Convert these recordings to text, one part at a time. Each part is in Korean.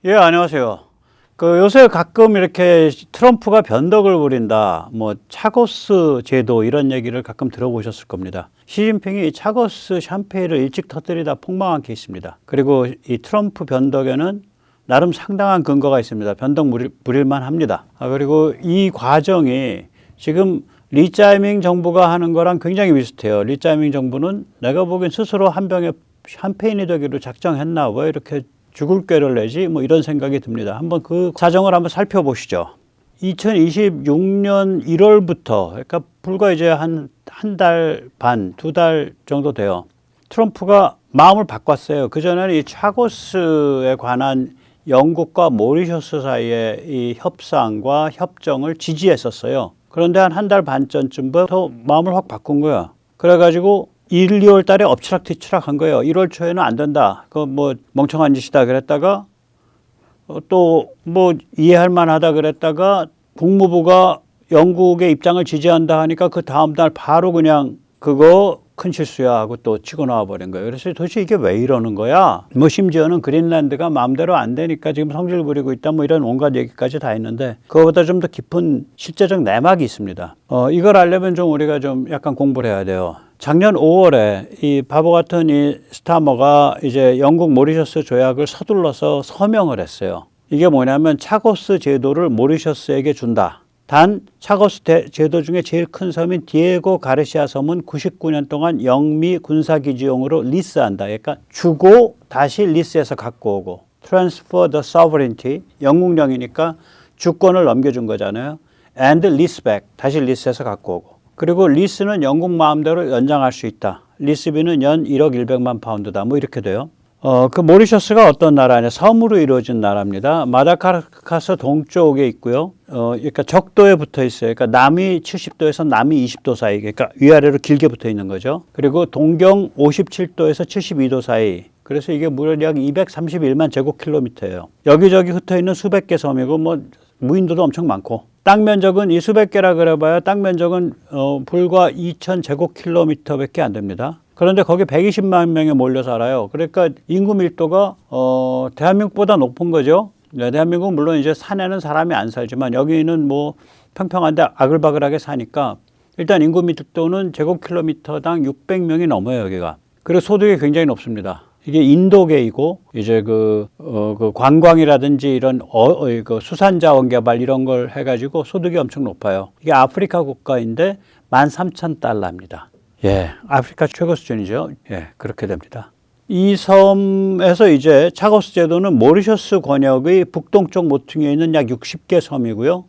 예, 안녕하세요. 요새 가끔 이렇게 트럼프가 변덕을 부린다, 뭐 차고스 제도 이런 얘기를 가끔 들어보셨을 겁니다. 시진핑이 차고스 샴페인을 일찍 터뜨리다 폭망한 케이스입니다. 그리고 이 트럼프 변덕에는 나름 상당한 근거가 있습니다. 변덕 부릴만 합니다. 그리고 이 과정이 지금 리짜이밍 정부가 하는 거랑 굉장히 비슷해요. 리짜이밍 정부는 내가 보기엔 스스로 한 병의 샴페인이 되기로 작정했나, 왜 이렇게 죽을 꾀를 내지, 뭐 이런 생각이 듭니다. 한번 그 사정을 한번 살펴보시죠. 2026년 1월부터, 그러니까 불과 이제 한 달 반, 2달 정도 돼요. 트럼프가 마음을 바꿨어요. 그전에는 이 차고스에 관한 영국과 모리셔스 사이의 이 협상과 협정을 지지했었어요. 그런데 한 달 반 전쯤부터 마음을 확 바꾼 거야. 그래가지고 1, 2월 달에 엎치락뒤치락 한 거예요. 1월 초에는 안 된다. 그거 뭐 멍청한 짓이다 그랬다가 또 뭐 이해할 만하다 그랬다가 국무부가 영국의 입장을 지지한다 하니까 그 다음 날 바로 그냥 그거 큰 실수야 하고 또 치고 나와 버린 거예요. 그래서 도대체 이게 왜 이러는 거야? 뭐 심지어는 그린란드가 마음대로 안 되니까 지금 성질 부리고 있다, 뭐 이런 온갖 얘기까지 다 있는데, 그거보다 좀 더 깊은 실제적 내막이 있습니다. 이걸 알려면 좀 우리가 좀 약간 공부를 해야 돼요. 작년 5월에 이 바보 같은 이 스타머가 이제 영국 모리셔스 조약을 서둘러서 서명을 했어요. 이게 뭐냐면 차고스 제도를 모리셔스에게 준다. 단 차고스 제도 중에 제일 큰 섬인 디에고 가르시아 섬은 99년 동안 영미 군사기지용으로 리스한다. 그러니까 주고 다시 리스해서 갖고 오고, transfer the sovereignty, 영국령이니까 주권을 넘겨준 거잖아요. and lease back, 다시 리스해서 갖고 오고. 그리고 리스는 영국 마음대로 연장할 수 있다. 리스비는 연 1억 100만 파운드다. 뭐 이렇게 돼요. 그 모리셔스가 어떤 나라냐? 섬으로 이루어진 나라입니다. 마다가스카르 동쪽에 있고요. 그러니까 적도에 붙어 있어요. 그러니까 남이 70도에서 남이 20도 사이. 그러니까 위아래로 길게 붙어 있는 거죠. 그리고 동경 57도에서 72도 사이. 그래서 이게 무려 약 231만 제곱킬로미터예요. 여기저기 흩어 있는 수백 개 섬이고, 뭐 무인도도 엄청 많고. 땅 면적은 이 수백 개라 그래봐야 땅 면적은 불과 2,000 제곱킬로미터밖에 안 됩니다. 그런데 거기 120만 명이 몰려 살아요. 그러니까 인구 밀도가 대한민국보다 높은 거죠. 네, 대한민국은 물론 이제 산에는 사람이 안 살지만 여기는 뭐 평평한데 아글바글하게 사니까 일단 인구 밀도는 제곱킬로미터당 600명이 넘어요, 여기가. 그리고 소득이 굉장히 높습니다. 이게 인도계이고, 이제 그 관광이라든지 이런 그 수산자원 개발 이런 걸 해가지고 소득이 엄청 높아요. 이게 아프리카 국가인데 13,000달러입니다. 예, 아프리카 최고 수준이죠. 예, 그렇게 됩니다. 이 섬에서 이제 차고스 제도는 모리셔스 권역의 북동쪽 모퉁이에 있는 약 60개 섬이고요.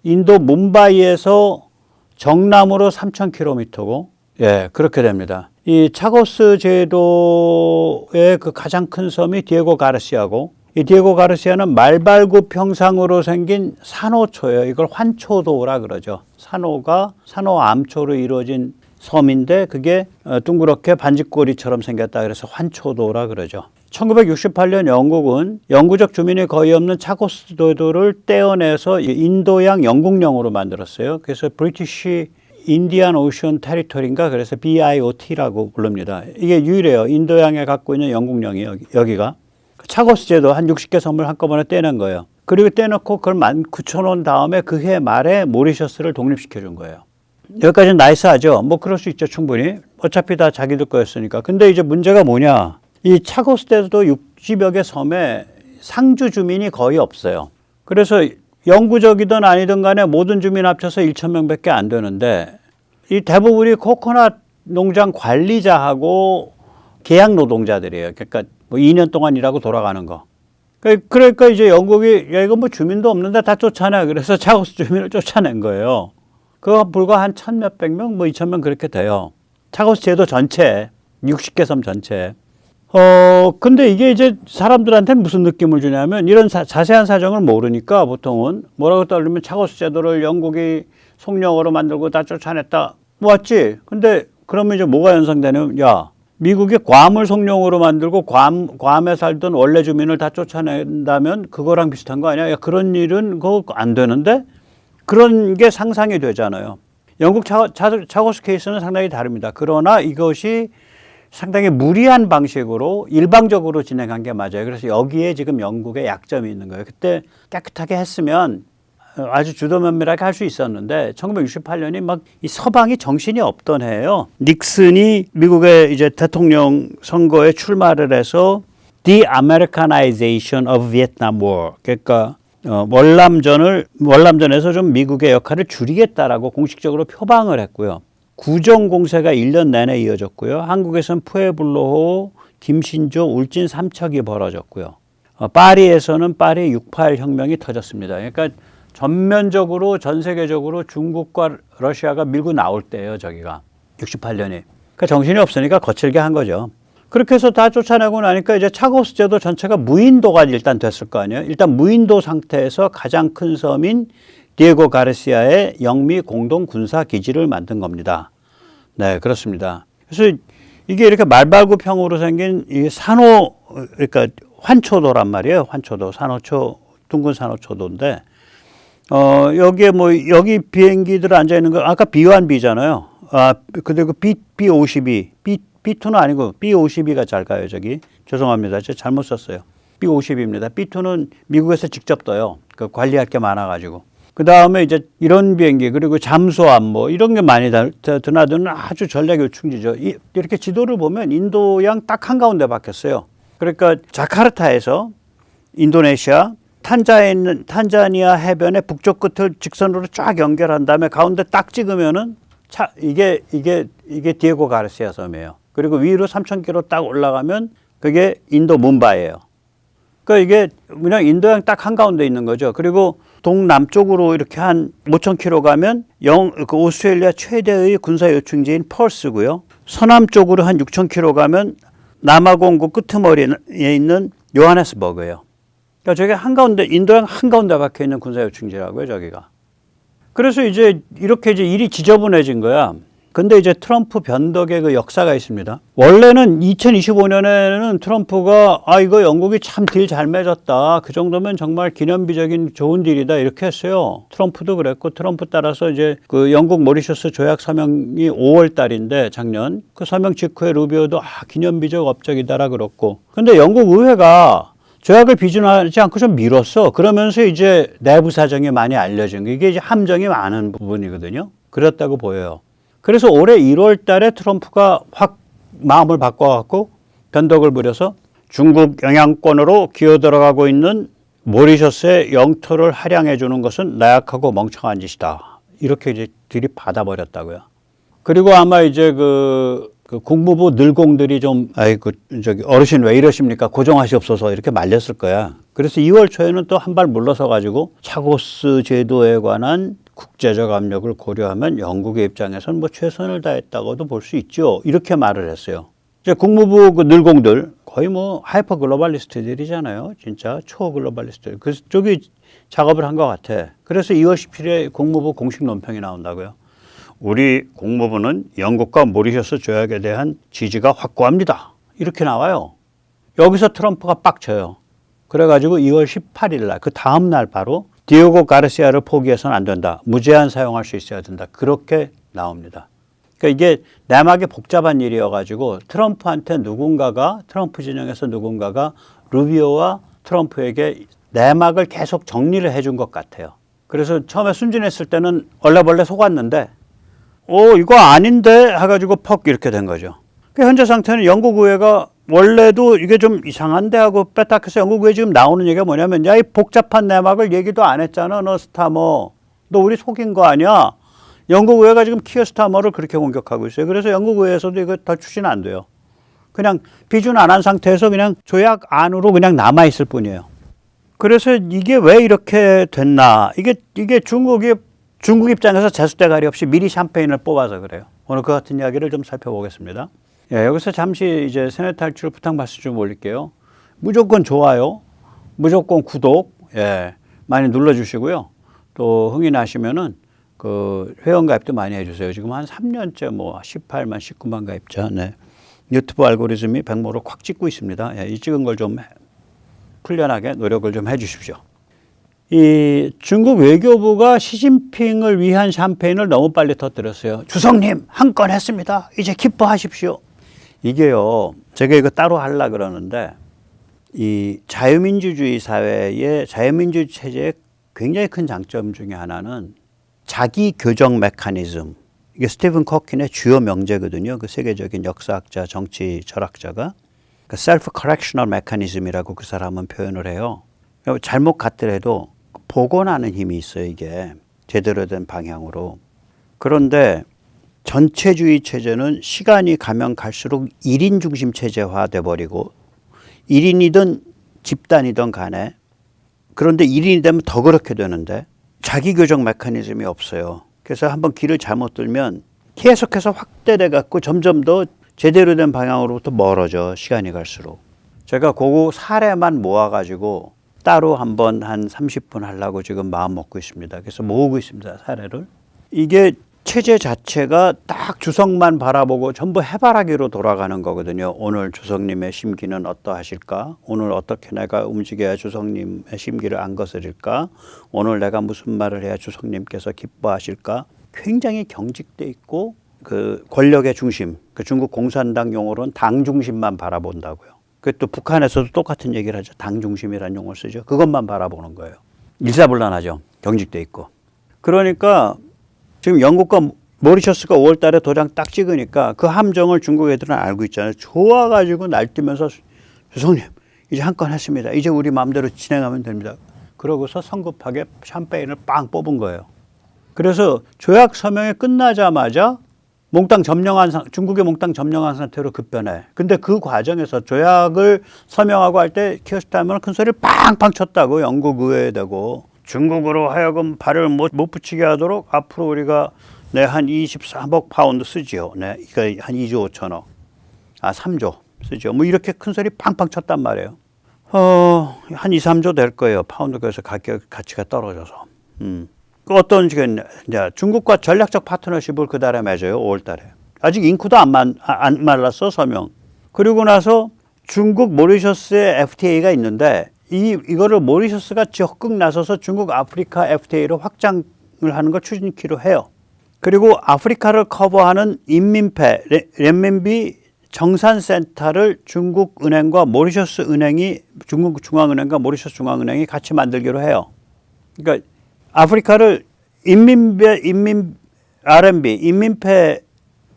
인도 뭄바이에서 정남으로 3,000km고, 예, 그렇게 됩니다. 이 차고스 제도의 그 가장 큰 섬이 디에고 가르시아고, 이 디에고 가르시아는 말발굽 형상으로 생긴 산호초예요. 이걸 환초도라 그러죠. 산호 암초로 이루어진 섬인데 그게 둥그렇게 반지꼬리처럼 생겼다 그래서 환초도라 그러죠. 1968년 영국은 영구적 주민이 거의 없는 차고스 제도를 떼어내서 인도양 영국령으로 만들었어요. 그래서 브리티시 인디안 오션 테리토리인가, 그래서 BIOT라고 부릅니다. 이게 유일해요. 인도양에 갖고 있는 영국령이에요, 여기가. 차고스 제도 한 60개 섬을 한꺼번에 떼낸 거예요. 그리고 떼놓고 그걸 19,000원 다음에 그 해 말에 모리셔스를 독립시켜 준 거예요. 여기까지는 나이스하죠. 뭐 그럴 수 있죠, 충분히. 어차피 다 자기들 거였으니까. 근데 이제 문제가 뭐냐? 이 차고스 제도 60여 개 섬에 상주 주민이 거의 없어요. 그래서 영구적이든 아니든 간에 모든 주민 합쳐서 1,000명밖에 안 되는데, 이 대부분이 코코넛 농장 관리자하고 계약 노동자들이에요. 그러니까 뭐 2년 동안 일하고 돌아가는 거. 그러니까 이제 영국이, 야, 이거 뭐 주민도 없는데 다 쫓아내. 그래서 차고스 주민을 쫓아낸 거예요. 그거 불과 한 1,000몇백 명, 뭐 2,000명 그렇게 돼요. 차고스 제도 전체, 60개 섬 전체. 근데 이게 이제 사람들한테는 무슨 느낌을 주냐면, 이런 자세한 사정을 모르니까 보통은 뭐라고 떠들면 차고스 제도를 영국이 속령으로 만들고 다 쫓아냈다. 맞지? 근데 그러면 이제 뭐가 연상되냐면, 야, 미국이 괌을 속령으로 만들고 괌에 살던 원래 주민을 다 쫓아낸다면 그거랑 비슷한 거 아니야? 야, 그런 일은 그거 안 되는데? 그런 게 상상이 되잖아요. 영국 차고스 케이스는 상당히 다릅니다. 그러나 이것이 상당히 무리한 방식으로 일방적으로 진행한 게 맞아요. 그래서 여기에 지금 영국의 약점이 있는 거예요. 그때 깨끗하게 했으면 아주 주도면밀하게 할 수 있었는데 1968년이 막 이 서방이 정신이 없던 해예요. 닉슨이 미국의 이제 대통령 선거에 출마를 해서 The-Americanization of Vietnam War, 그러니까 월남전에서 좀 미국의 역할을 줄이겠다라고 공식적으로 표방을 했고요. 구정 공세가 1년 내내 이어졌고요. 한국에서는 푸에블로호, 김신조, 울진 삼척이 벌어졌고요. 파리에서는 파리 6.8 혁명이 터졌습니다. 그러니까 전면적으로 전 세계적으로 중국과 러시아가 밀고 나올 때예요. 저기가 68년이. 그러니까 정신이 없으니까 거칠게 한 거죠. 그렇게 해서 다 쫓아내고 나니까 이제 차고스 제도 전체가 무인도가 일단 됐을 거 아니에요. 일단 무인도 상태에서 가장 큰 섬인 디에고 가르시아의 영미 공동 군사 기지를 만든 겁니다. 네, 그렇습니다. 그래서 이게 이렇게 말발굽형으로 생긴 이 산호, 그러니까 환초도란 말이에요. 환초도, 산호초, 둥근 산호초도인데, 여기에 여기 비행기들 앉아 있는 거, 아까 B1B잖아요. 그리고 B52, B2는 아니고 B52가 잘 가요, 저기. 죄송합니다. 제가 잘못 썼어요. B52입니다. B2는 미국에서 직접 떠요. 그 관리할 게 많아가지고. 그 다음에 이제 이런 비행기, 그리고 잠수함 이런 게 많이 드나드는 아주 전략 요충지죠. 이렇게 지도를 보면 인도양 딱 한가운데 박혔어요. 그러니까 자카르타에서 인도네시아, 탄자니아 해변의 북쪽 끝을 직선으로 쫙 연결한 다음에 가운데 딱 찍으면은 이게 디에고 가르시아 섬이에요. 그리고 위로 3,000km 딱 올라가면 그게 인도 뭄바이예요. 그러니까 이게 그냥 인도양 딱 한가운데 있는 거죠. 그리고 동남쪽으로 이렇게 한 5,000km 가면 그 오스트레일리아 최대의 군사 요충지인 펄스고요. 서남쪽으로 한 6,000km 가면 남아공고 끄트머리에 있는 요하네스버그예요. 그러니까 저게 한가운데, 인도양 한가운데 박혀 있는 군사 요충지라고요, 저기가. 그래서 이제 이렇게 이제 일이 지저분해진 거야. 근데 이제 트럼프 변덕의 그 역사가 있습니다. 원래는 2025년에는 트럼프가 이거 영국이 참 딜 잘 맺었다. 그 정도면 정말 기념비적인 좋은 딜이다. 이렇게 했어요. 트럼프도 그랬고, 트럼프 따라서 이제 그 영국 모리셔스 조약 서명이 5월 달인데 작년 그 서명 직후에 루비오도 기념비적 업적이다라 그랬고. 근데 영국 의회가 조약을 비준하지 않고 좀 미뤘어. 그러면서 이제 내부 사정이 많이 알려진 거. 이게 이제 함정이 많은 부분이거든요. 그랬다고 보여요. 그래서 올해 1월 달에 트럼프가 확 마음을 바꿔갖고 변덕을 부려서 중국 영향권으로 기어들어가고 있는 모리셔스의 영토를 할양해 주는 것은 나약하고 멍청한 짓이다. 이렇게 이제 들이받아버렸다고요. 그리고 아마 이제 그 국무부 늘공들이 좀, 저기 어르신 왜 이러십니까? 고정하시옵소서 이렇게 말렸을 거야. 그래서 2월 초에는 또 한 발 물러서 가지고 차고스 제도에 관한 국제적 압력을 고려하면 영국의 입장에서는 최선을 다했다고도 볼 수 있죠. 이렇게 말을 했어요. 이제 국무부 그 늘공들 거의 하이퍼 글로벌리스트들이잖아요. 진짜 초 글로벌리스트. 그래서 저기 작업을 한 것 같아. 그래서 2월 17일에 국무부 공식 논평이 나온다고요. 우리 국무부는 영국과 모리셔스 조약에 대한 지지가 확고합니다. 이렇게 나와요. 여기서 트럼프가 빡쳐요. 그래가지고 2월 18일 날, 그 다음 날 바로 디에고 가르시아를 포기해서는 안 된다. 무제한 사용할 수 있어야 된다. 그렇게 나옵니다. 그러니까 이게 내막이 복잡한 일이어가지고 트럼프 진영에서 누군가가 루비오와 트럼프에게 내막을 계속 정리를 해준 것 같아요. 그래서 처음에 순진했을 때는 얼레벌레 속았는데 이거 아닌데 해가지고 퍽 이렇게 된 거죠. 현재 상태는 영국 의회가 원래도 이게 좀 이상한데 하고 빼딱해서 영국 의회 지금 나오는 얘기가 뭐냐면 야, 이 복잡한 내막을 얘기도 안 했잖아. 너 스타머. 너 우리 속인 거 아니야. 영국 의회가 지금 키어 스타머를 그렇게 공격하고 있어요. 그래서 영국 의회에서도 이거 더 추진 안 돼요. 그냥 비준 안 한 상태에서 그냥 조약 안으로 그냥 남아있을 뿐이에요. 그래서 이게 왜 이렇게 됐나. 이게 중국 입장에서 재수대가리 없이 미리 샴페인을 뽑아서 그래요. 오늘 그 같은 이야기를 좀 살펴보겠습니다. 여기서 잠시 이제 세뇌 탈출 부탁 말씀 좀 올릴게요. 무조건 좋아요, 무조건 구독, 많이 눌러주시고요. 또 흥이 나시면은 그 회원 가입도 많이 해주세요. 지금 한 3년째 18만, 19만 가입자. 유튜브 알고리즘이 백모로 콱 찍고 있습니다. 이 찍은 걸 좀 훈련하게 노력을 좀 해주십시오. 이 중국 외교부가 시진핑을 위한 샴페인을 너무 빨리 터뜨렸어요. 주성님, 한 건 했습니다. 이제 기뻐하십시오. 이게요, 제가 이거 따로 하려고 그러는데, 이 자유민주주의 사회의 자유민주주의 체제의 굉장히 큰 장점 중에 하나는 자기 교정 메커니즘. 이게 스티븐 커킨의 주요 명제거든요. 그 세계적인 역사학자, 정치 철학자가. 그 셀프 커렉셔널 메커니즘이라고 그 사람은 표현을 해요. 잘못 갔더라도 복원하는 힘이 있어요, 이게. 제대로 된 방향으로. 그런데 전체주의 체제는 시간이 가면 갈수록 1인 중심 체제화 돼버리고 1인이든 집단이든 간에, 그런데 1인이 되면 더 그렇게 되는데 자기 교정 메커니즘이 없어요. 그래서 한번 길을 잘못 들면 계속해서 확대돼 갖고 점점 더 제대로 된 방향으로부터 멀어져, 시간이 갈수록. 제가 그거 사례만 모아가지고 따로 한번 한 30분 하려고 지금 마음 먹고 있습니다. 그래서 모으고 있습니다, 사례를. 이게 체제 자체가 딱 주석만 바라보고 전부 해바라기로 돌아가는 거거든요. 오늘 주석님의 심기는 어떠하실까? 오늘 어떻게 내가 움직여야 주석님의 심기를 안 거스릴까? 오늘 내가 무슨 말을 해야 주석님께서 기뻐하실까? 굉장히 경직돼 있고, 그 권력의 중심, 그 중국 공산당 용어로는 당 중심만 바라본다고요. 그 또 북한에서도 똑같은 얘기를 하죠. 당 중심이라는 용어를 쓰죠. 그것만 바라보는 거예요. 일사불란하죠. 경직돼 있고. 그러니까 지금 영국과 모리셔스가 5월 달에 도장 딱 찍으니까 그 함정을 중국 애들은 알고 있잖아요. 좋아가지고 날뛰면서 주석님 이제 한 건 했습니다. 이제 우리 마음대로 진행하면 됩니다. 그러고서 성급하게 샴페인을 빵 뽑은 거예요. 그래서 조약 서명이 끝나자마자 중국의 몽땅 점령한 상태로 급변해. 근데 그 과정에서 조약을 서명하고 할 때 키어스타이머는 큰 소리를 빵빵 쳤다고, 영국 의회에 대고. 중국으로 하여금 발을 못 붙이게 하도록 앞으로 우리가 한 23억 파운드 쓰지요. 이거 한 2조 5천억. 3조 쓰죠. 뭐 이렇게 큰 소리 빵빵 쳤단 말이에요. 한 2, 3조 될 거예요. 파운드에서 가치가 떨어져서. 어떤 지금 중국과 전략적 파트너십을 그 달에 맺어요. 5월 달에. 아직 잉크도 안 말랐어, 서명. 그리고 나서 중국 모리셔스의 FTA가 있는데 이거를 모리셔스가 적극 나서서 중국 아프리카 FTA로 확장을 하는 걸 추진키로 해요. 그리고 아프리카를 커버하는 인민폐, 렌민비 정산센터를 중국 은행과 모리셔스 은행이, 중국 중앙은행과 모리셔스 중앙은행이 같이 만들기로 해요. 그러니까 아프리카를 RMB, 인민폐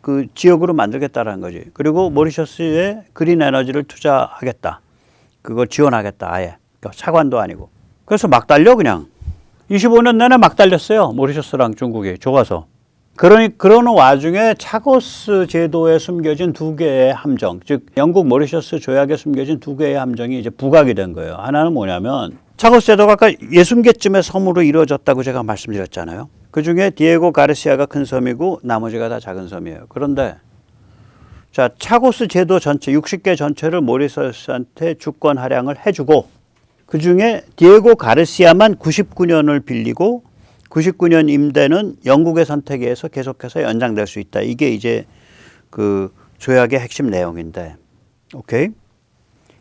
그 지역으로 만들겠다라는 거지. 그리고 모리셔스에 그린 에너지를 투자하겠다. 그걸 지원하겠다, 아예. 그러니까 차관도 아니고. 그래서 막 달려, 그냥. 25년 내내 막 달렸어요. 모리셔스랑 중국이 좋아서. 그러는 와중에 차고스 제도에 숨겨진 두 개의 함정, 즉 영국 모리셔스 조약에 숨겨진 두 개의 함정이 이제 부각이 된 거예요. 하나는 뭐냐면 차고스 제도가 아까 60개쯤의 섬으로 이루어졌다고 제가 말씀드렸잖아요. 그중에 디에고 가르시아가 큰 섬이고 나머지가 다 작은 섬이에요. 그런데 자, 차고스 제도 전체 60개 전체를 모리셔스한테 주권 할양을 해주고, 그중에 디에고 가르시아만 99년을 빌리고 99년 임대는 영국의 선택에 의해서 계속해서 연장될 수 있다. 이게 이제 그 조약의 핵심 내용인데, 오케이?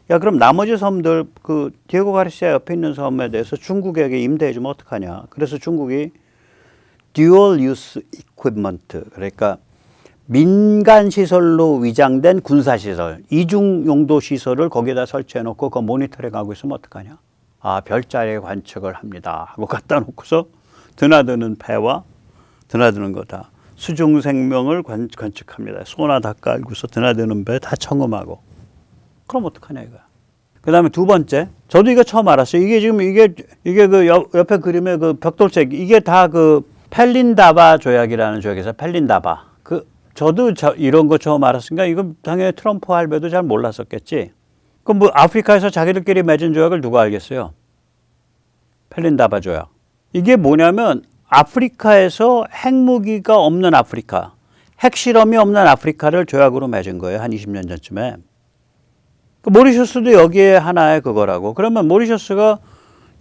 야, 그럼 나머지 섬들, 그 디에고 가르시아 옆에 있는 섬에 대해서 중국에게 임대해주면 어떡하냐? 그래서 중국이 Dual Use Equipment, 그러니까 민간 시설로 위장된 군사 시설, 이중 용도 시설을 거기에다 설치해 놓고 그 모니터링하고 있으면 어떡하냐? 별자리 관측을 합니다 하고 갖다 놓고서 드나드는 배와 드나드는 거다. 수중 생명을 관측합니다. 소나 다 깔고서 드나드는 배 다 청음하고. 그럼 어떡하냐 이거야. 그 다음에 두 번째, 저도 이거 처음 알았어요. 이게 지금 이게 그 옆에 그림의 그 벽돌책, 이게 다 그 펠린다바 조약이라는 조약에서 펠린다바. 저도 이런 거 처음 알았으니까 이거 당연히 트럼프 할배도 잘 몰랐었겠지. 그럼 뭐 아프리카에서 자기들끼리 맺은 조약을 누가 알겠어요? 펠린다바 조약. 이게 뭐냐면 아프리카에서 핵무기가 없는 아프리카, 핵실험이 없는 아프리카를 조약으로 맺은 거예요. 한 20년 전쯤에. 모리셔스도 여기에 하나의 그거라고. 그러면 모리셔스가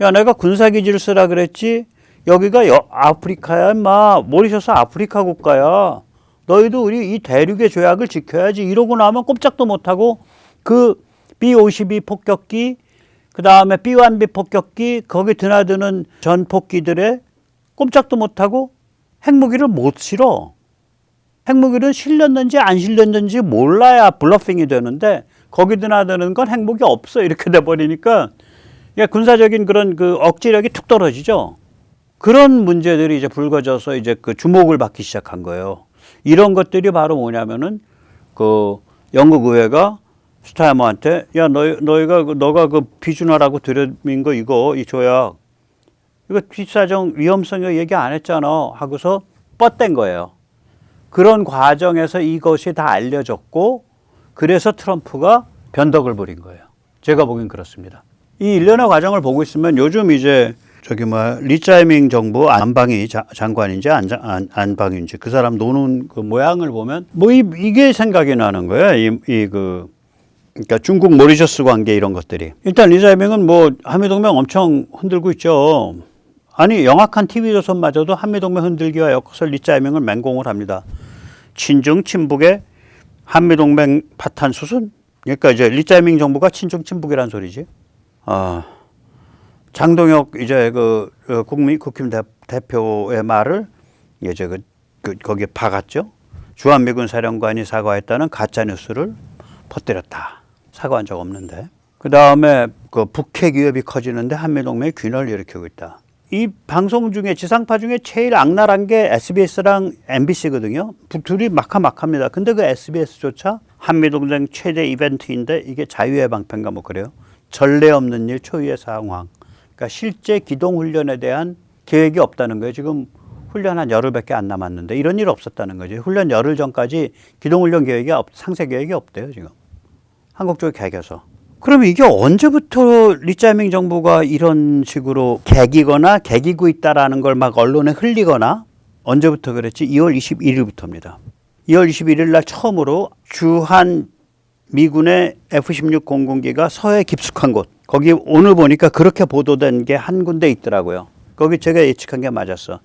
야, 내가 군사기지를 쓰라 그랬지? 여기가 아프리카야, 인마. 모리셔스 아프리카 국가야. 너희도 우리 이 대륙의 조약을 지켜야지. 이러고 나면 꼼짝도 못하고 그 B-52 폭격기, 그 다음에 B-1B 폭격기, 거기 드나드는 전폭기들의 꼼짝도 못하고 핵무기를 못 실어. 핵무기를 실렸는지 안 실렸는지 몰라야 블러핑이 되는데 거기 드나드는 건 핵무기 없어 이렇게 돼버리니까 군사적인 그런 그 억지력이 툭 떨어지죠. 그런 문제들이 이제 불거져서 이제 그 주목을 받기 시작한 거예요. 이런 것들이 바로 뭐냐면은 그 영국 의회가 스타야머한테 야 너가 그 비준하라고 들여민 거 이거 이 조약 이거 뒷사정 위험성이 얘기 안 했잖아 하고서 뻗댄 거예요. 그런 과정에서 이것이 다 알려졌고 그래서 트럼프가 변덕을 부린 거예요. 제가 보기엔 그렇습니다. 이 일련의 과정을 보고 있으면 요즘 이제 리짜이밍 정부 안방위 장관인지 안방위인지 그 사람 노는 그 모양을 보면 뭐 이게 생각이 나는 거예요. 그러니까 중국 모리셔스 관계 이런 것들이. 일단 리짜이밍은 뭐 한미동맹 엄청 흔들고 있죠. 아니 영악한 TV조선마저도 한미동맹 흔들기와 엮어서 리짜이밍을 맹공을 합니다. 친중 친북의 한미동맹 파탄 수순? 그러니까 이제 리짜이밍 정부가 친중 친북이란 소리지. 장동혁 이제 국힘 대표의 말을 이제 거기에 박았죠. 주한미군 사령관이 사과했다는 가짜 뉴스를 퍼뜨렸다. 사과한 적 없는데. 그 다음에 그 북핵 위협이 커지는데 한미동맹이 균열을 일으키고 있다. 이 방송 중에 지상파 중에 제일 악랄한 게 SBS랑 MBC거든요. 둘이 막합니다. 근데 그 SBS조차 한미동맹 최대 이벤트인데 이게 자유의 방편가 뭐 그래요. 전례 없는 일 초유의 상황. 그러니까 실제 기동훈련에 대한 계획이 없다는 거예요. 지금 훈련 한 열흘밖에 안 남았는데 이런 일 없었다는 거죠. 훈련 열흘 전까지 기동훈련 계획이 상세 계획이 없대요. 지금 한국 쪽에 개겨서. 그러면 이게 언제부터 리짜이밍 정부가 이런 식으로 개기거나 개기고 있다라는 걸 막 언론에 흘리거나 언제부터 그랬지? 2월 21일부터입니다. 2월 21일 날 처음으로 주한 미군의 F-16 공군기가 서해 깊숙한 곳 거기 오늘 보니까 그렇게 보도된 게 한 군데 있더라고요. 거기 제가 예측한 게 맞았어.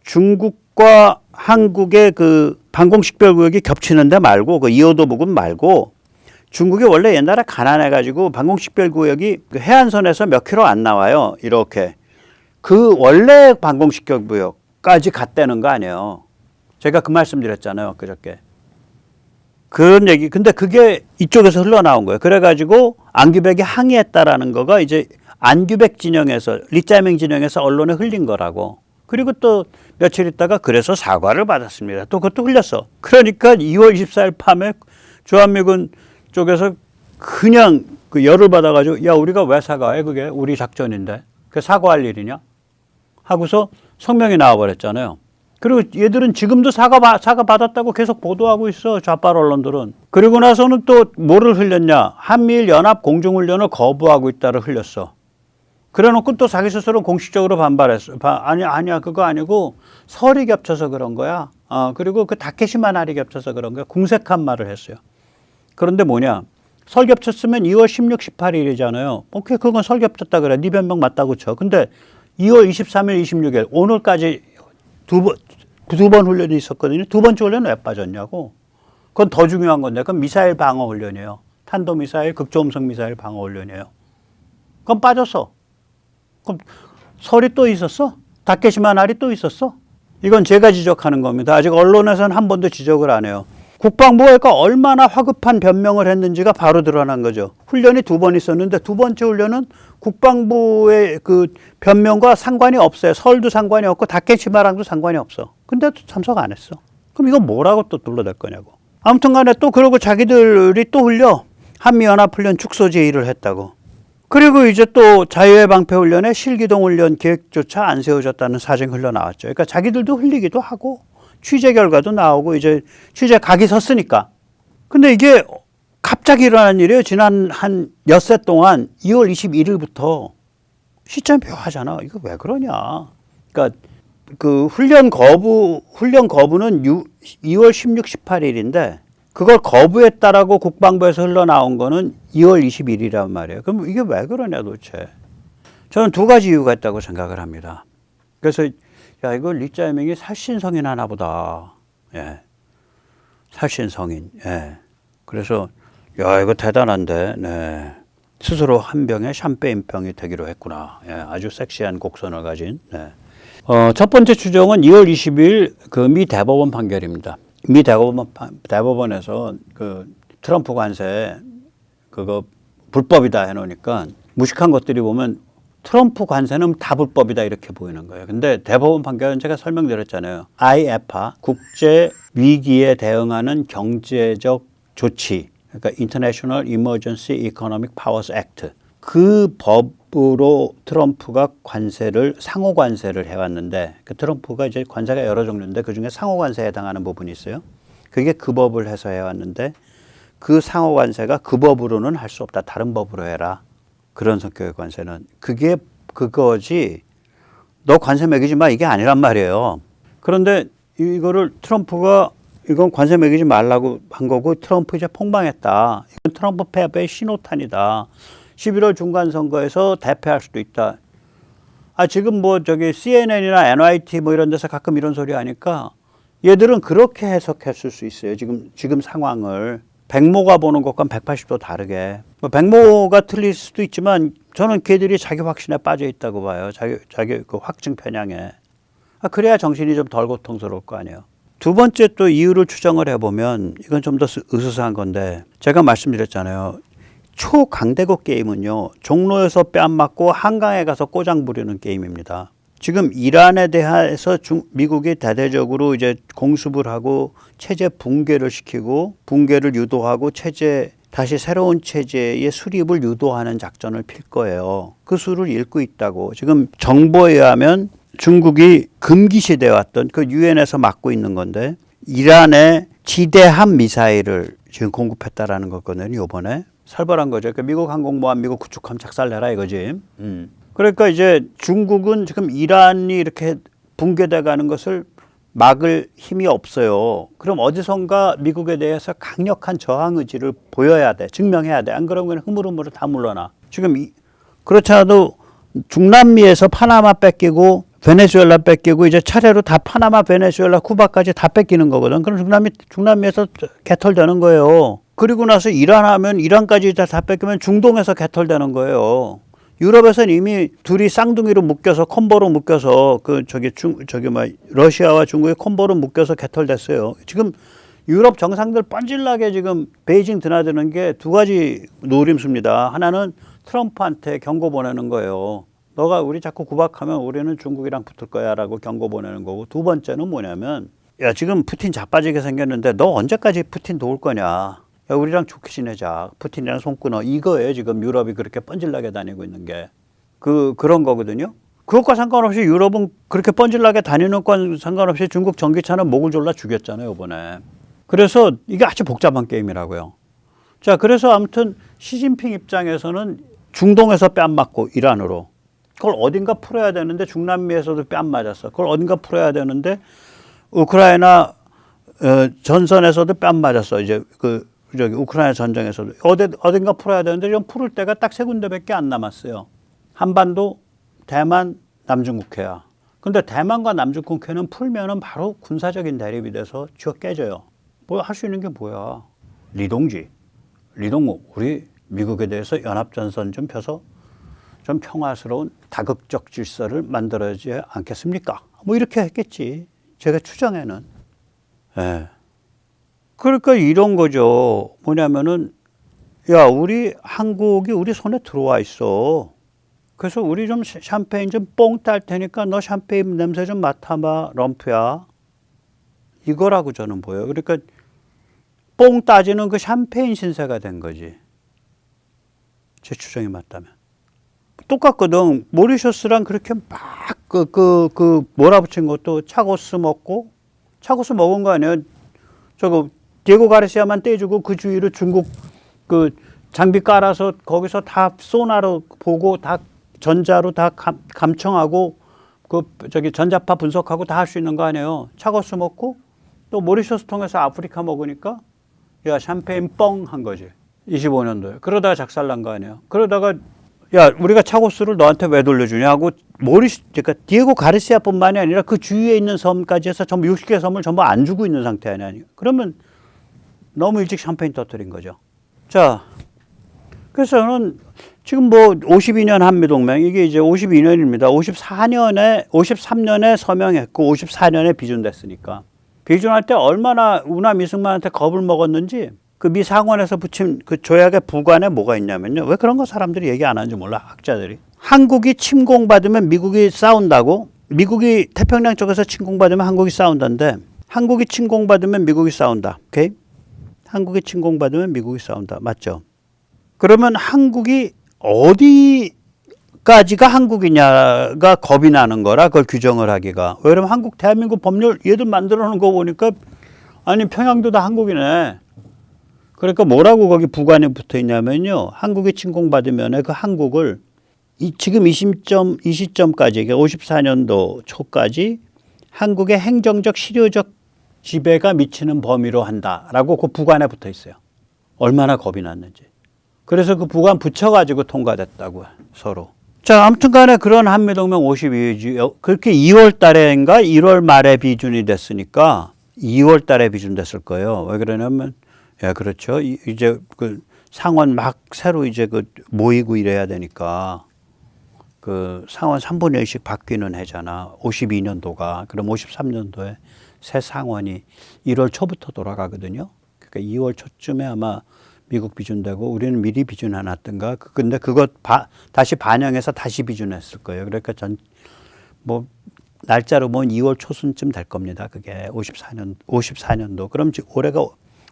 중국과 한국의 그 방공식별구역이 겹치는 데 말고 그 2호도 부근 말고 중국이 원래 옛날에 가난해가지고 방공식별구역이 그 해안선에서 몇 킬로 안 나와요. 이렇게. 그 원래 방공식별구역까지 갔다는 거 아니에요. 제가 그 말씀 드렸잖아요. 그저께. 그런 얘기. 근데 그게 이쪽에서 흘러나온 거예요. 그래가지고 안규백이 항의했다라는 거가 이제 안규백 진영에서 리짜이밍 진영에서 언론에 흘린 거라고. 그리고 또 며칠 있다가 그래서 사과를 받았습니다. 또 그것도 흘렸어. 그러니까 2월 24일 밤에 주한미군 쪽에서 그냥 그 열을 받아가지고 야 우리가 왜 사과해 그게 우리 작전인데 그 사과할 일이냐 하고서 성명이 나와버렸잖아요. 그리고 얘들은 지금도 사과 받았다고 계속 보도하고 있어 좌빨 언론들은. 그리고 나서는 또 뭐를 흘렸냐 한미일 연합 공중훈련을 거부하고 있다를 흘렸어. 그래놓고 또 자기 스스로 공식적으로 반발했어. 아니야 그거 아니고 설이 겹쳐서 그런 거야. 그리고 그 다케시마 날이 겹쳐서 그런 거야. 궁색한 말을 했어요. 그런데 뭐냐 설 겹쳤으면 2월 16, 18일이잖아요. 오케이 그건 설 겹쳤다 그래. 네 변명 맞다고 쳐. 근데 2월 23일, 26일 오늘까지 두 번 훈련이 있었거든요. 두 번째 훈련은 왜 빠졌냐고. 그건 더 중요한 건데 그건 미사일 방어 훈련이에요. 탄도미사일, 극초음속 미사일 방어 훈련이에요. 그건 빠졌어. 그럼 설이 또 있었어? 다케시마 날이 또 있었어? 이건 제가 지적하는 겁니다. 아직 언론에서는 한 번도 지적을 안 해요. 국방부가 얼마나 화급한 변명을 했는지가 바로 드러난 거죠. 훈련이 두 번 있었는데 두 번째 훈련은 국방부의 그 변명과 상관이 없어요. 설도 상관이 없고 다케시마랑도 상관이 없어. 근데 또 참석 안 했어. 그럼 이거 뭐라고 또 둘러댈 거냐고. 아무튼 간에 또 그러고 자기들이 또 흘려 한미연합훈련 축소 제의를 했다고. 그리고 이제 또 자유의 방패 훈련에 실기동 훈련 계획조차 안 세워졌다는 사정이 흘러나왔죠. 그러니까 자기들도 흘리기도 하고 취재 결과도 나오고 이제 취재 각이 섰으니까. 근데 이게 갑자기 일어난 일이에요. 지난 한 엿새 동안 2월 21일부터 시점이 묘하잖아. 이거 왜 그러냐. 그러니까 그 훈련 거부는 2월 16, 18일인데 그걸 거부했다라고 국방부에서 흘러나온 거는 2월 21일이란 말이에요. 그럼 이게 왜 그러냐 도대체. 저는 두 가지 이유가 있다고 생각을 합니다. 그래서 야, 이거 리짜이밍이 살신성인 하나 보다. 예. 살신성인. 예. 그래서, 야, 이거 대단한데, 네. 스스로 한 병에 샴페인병이 되기로 했구나. 예. 아주 섹시한 곡선을 가진, 네. 첫 번째 추정은 2월 20일 그 미 대법원 판결입니다. 미 대법원에서 그 트럼프 관세 그거 불법이다 해놓으니까 무식한 것들이 보면 트럼프 관세는 다 불법이다 이렇게 보이는 거예요. 근데 대법원 판결은 제가 설명드렸잖아요. IEEPA 국제 위기에 대응하는 경제적 조치, 그러니까 International Emergency Economic Powers Act 그 법으로 트럼프가 관세를 상호 관세를 해왔는데 그 트럼프가 이제 관세가 여러 종류인데 그 중에 상호 관세에 해당하는 부분이 있어요. 그게 그 법을 해서 해왔는데 그 상호 관세가 그 법으로는 할 수 없다. 다른 법으로 해라. 그런 성격의 관세는. 그게 그거지. 너 관세 매기지 마. 이게 아니란 말이에요. 그런데 이거를 트럼프가 이건 관세 매기지 말라고 한 거고 트럼프 이제 폭망했다. 이건 트럼프 패배의 신호탄이다. 11월 중간선거에서 대패할 수도 있다. 아, 지금 뭐 저기 CNN이나 NYT 뭐 이런 데서 가끔 이런 소리 하니까 얘들은 그렇게 해석했을 수 있어요. 지금 상황을. 백모가 보는 것과 180도 다르게. 뭐 백모가 틀릴 수도 있지만 저는 걔들이 자기 확신에 빠져 있다고 봐요. 자기 그 확증 편향에. 아, 그래야 정신이 좀 덜 고통스러울 거 아니에요. 두 번째 또 이유를 추정을 해보면 이건 좀 더 으스스한 건데 제가 말씀드렸잖아요. 초강대국 게임은요. 종로에서 뺨 맞고 한강에 가서 꼬장 부리는 게임입니다. 지금 이란에 대해서 미국이 대대적으로 이제 공습을 하고 체제 붕괴를 시키고 붕괴를 유도하고 다시 새로운 체제의 수립을 유도하는 작전을 필 거예요. 그 수를 읽고 있다고. 지금 정보에 의하면 중국이 금기시돼 왔던 그 유엔에서 맡고 있는 건데 이란에 지대함 미사일을 지금 공급했다라는 거거든요. 이번에 살벌한 거죠. 그러니까 미국 항공모함, 미국 구축함 작살내라 이거지. 그러니까 이제 중국은 지금 이란이 이렇게 붕괴돼 가는 것을 막을 힘이 없어요. 그럼 어디선가 미국에 대해서 강력한 저항 의지를 보여야 돼. 증명해야 돼. 안 그러면 흐물흐물 다 물러나. 지금 그렇지 않아도 중남미에서 파나마 뺏기고 베네수엘라 뺏기고 이제 차례로 다 파나마, 베네수엘라, 쿠바까지 다 뺏기는 거거든. 그럼 중남미에서 개털되는 거예요. 그리고 나서 이란 하면 이란까지 다 뺏기면 중동에서 개털되는 거예요. 유럽에서는 이미 둘이 쌍둥이로 묶여서 콤보로 묶여서 러시아와 중국의 콤보로 묶여서 개털됐어요. 지금 유럽 정상들 뻔질나게 지금 베이징 드나드는 게 두 가지 노림수입니다. 하나는 트럼프한테 경고 보내는 거예요. 너가 우리 자꾸 구박하면 우리는 중국이랑 붙을 거야라고 경고 보내는 거고 두 번째는 뭐냐면 야 지금 푸틴 자빠지게 생겼는데 너 언제까지 푸틴 도울 거냐. 야, 우리랑 좋게 지내자. 푸틴이랑 손 끊어. 이거예요. 지금 유럽이 그렇게 뻔질나게 다니고 있는 게. 그런 거거든요. 그것과 상관없이 유럽은 그렇게 뻔질나게 다니는 건 상관없이 중국 전기차는 목을 졸라 죽였잖아요. 이번에. 그래서 이게 아주 복잡한 게임이라고요. 자, 그래서 아무튼 시진핑 입장에서는 중동에서 뺨 맞고 이란으로. 그걸 어딘가 풀어야 되는데 중남미에서도 뺨 맞았어. 그걸 어딘가 풀어야 되는데 우크라이나 전선에서도 뺨 맞았어. 이제 우크라이나 전쟁에서도 어딘가 풀어야 되는데 좀 풀을 때가 딱 세 군데밖에 안 남았어요. 한반도, 대만, 남중국해야. 근데 대만과 남중국해는 풀면은 바로 군사적인 대립이 돼서 쥐어 깨져요. 뭐 할 수 있는 게 뭐야? 리동욱, 우리 미국에 대해서 연합전선 좀 펴서 좀 평화스러운 다극적 질서를 만들어야지 않겠습니까? 뭐 이렇게 했겠지. 제가 추정에는. 예. 그러니까 이런 거죠. 뭐냐면은, 야, 우리 한국이 우리 손에 들어와 있어. 그래서 우리 좀 샴페인 좀 뽕 딸 테니까 너 샴페인 냄새 좀 맡아봐, 럼프야. 이거라고 저는 보여요. 그러니까 뽕 따지는 그 샴페인 신세가 된 거지. 제 추정이 맞다면. 똑같거든. 모리셔스랑 그렇게 막 몰아붙인 것도 차고스 먹은 거 아니에요. 디에고 가르시아만 떼주고 그 주위로 중국 그 장비 깔아서 거기서 다 소나로 보고 다 전자로 다 감청하고 전자파 분석하고 다 할 수 있는 거 아니에요. 차고스 먹고 또 모리셔스 통해서 아프리카 먹으니까 야 샴페인 뻥 한 거지. 25년도에. 그러다가 작살난 거 아니에요. 그러다가 야 우리가 차고스를 너한테 왜 돌려주냐 하고 그러니까 디에고 가르시아뿐만이 아니라 그 주위에 있는 섬까지 해서 전부 60개 섬을 전부 안 주고 있는 상태 아니에요. 그러면 너무 일찍 샴페인 터뜨린 거죠. 자, 그래서 저는 지금 뭐 52년 한미동맹 이게 이제 52년입니다. 53년에 서명했고 54년에 비준됐으니까 비준할 때 얼마나 우나 미승만한테 겁을 먹었는지 그 미 상원에서 붙인 그 조약의 부관에 뭐가 있냐면요. 왜 그런 거 사람들이 얘기 안 하는지 몰라, 학자들이. 한국이 침공받으면 미국이 싸운다고? 미국이 태평양 쪽에서 침공받으면 한국이 싸운다는데 한국이 침공받으면 미국이 싸운다. 오케이? 한국이 침공받으면 미국이 싸운다. 맞죠? 그러면 한국이 어디까지가 한국이냐가 겁이 나는 거라 그걸 규정을 하기가. 왜냐면 한국 대한민국 법률 얘들 만들어 놓은 거 보니까 아니 평양도 다 한국이네. 그러니까 뭐라고 거기 부관에 붙어 있냐면요. 한국이 침공받으면 그 한국을 지금 이 시점까지 54년도 초까지 한국의 행정적 실효적 지배가 미치는 범위로 한다라고 그 부관에 붙어 있어요. 얼마나 겁이 났는지. 그래서 그 부관 붙여가지고 통과됐다고 서로. 자, 아무튼 간에 그런 한미동맹 52주 그렇게 2월 달에인가 1월 말에 비준이 됐으니까 2월 달에 비준됐을 거예요. 왜 그러냐면 예, 그렇죠. 이제 그 상원 막 새로 이제 그 모이고 이래야 되니까 그 상원 3분의 1씩 바뀌는 해잖아. 52년도가. 그럼 53년도에 새 상원이 1월 초부터 돌아가거든요. 그러니까 2월 초쯤에 아마 미국 비준되고 우리는 미리 비준해놨던가. 근데 그거 다시 반영해서 다시 비준했을 거예요. 그러니까 뭐 날짜로 보면 2월 초순쯤 될 겁니다. 그게 54년도. 그럼 올해가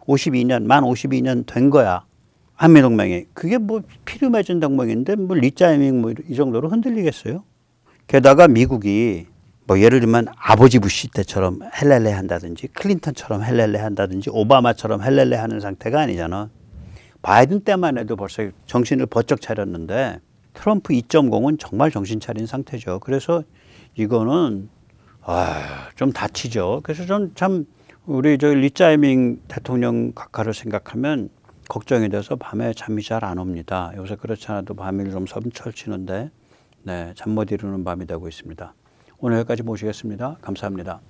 52년, 만 52년 된 거야. 한미동맹이. 그게 뭐 피를 맺은 동맹인데 뭐 리짜이밍 뭐 이 정도로 흔들리겠어요? 게다가 미국이 뭐 예를 들면 아버지 부시 때처럼 헬렐레 한다든지 클린턴처럼 헬렐레 한다든지 오바마처럼 헬렐레 하는 상태가 아니잖아. 바이든 때만 해도 벌써 정신을 번쩍 차렸는데 트럼프 2.0은 정말 정신 차린 상태죠. 그래서 이거는 좀 다치죠. 그래서 좀 참 우리 리짜이밍 대통령 각하를 생각하면 걱정이 돼서 밤에 잠이 잘 안 옵니다. 요새 그렇지 않아도 밤일 좀 섬철치는데 네, 잠 못 이루는 밤이 되고 있습니다. 오늘 여기까지 모시겠습니다. 감사합니다.